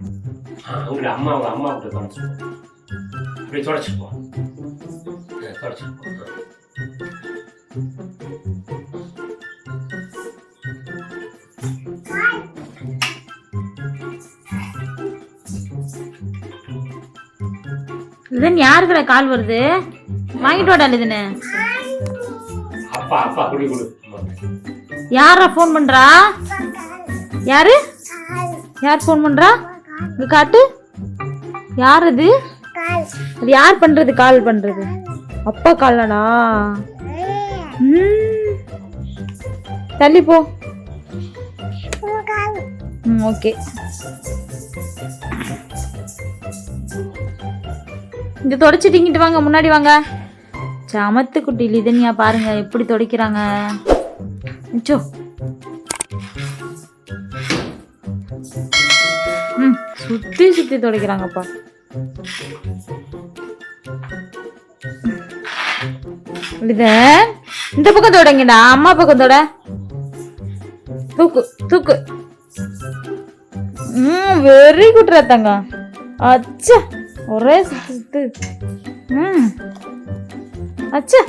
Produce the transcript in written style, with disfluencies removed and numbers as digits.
அங்கிட்ட அம்மா கிட்ட தொடச்சுப்போம். அப்படி தொடச்சுப்போம். தொடச்சுப்போம். இதுன்னு யாருக்குடா கால் வருது? வாங்கிட்டு வாடா இதுன்னு. அப்பா குடி குடு. யாரா ஃபோன் பண்றா? யாரு? யார் ஃபோன் பண்றா? இங்க காட்டு. யார் அது? அது யார் பண்றது? கால் பண்றது அப்பா கால்லடா. தள்ளி போ. ஓகே. இங்க தொடச்சிட்டிங்கிட்டு வாங்க, முன்னாடி வாங்க. சமத்து குட்டி லிதன்யா பாருங்க எப்படி துடைக்கிறாங்க. அச்சோ. சுத்தி சுத்தி துடைக்கிறாங்கப்பா. லிதன் இந்த பக்கம் தொடங்கடா, அம்மா பக்கம் தொட. தூக்கு தூக்கு. வெரி குட் ரத்தங்க. அச்சா ஒரே சுத்து சுத்து. அச்சா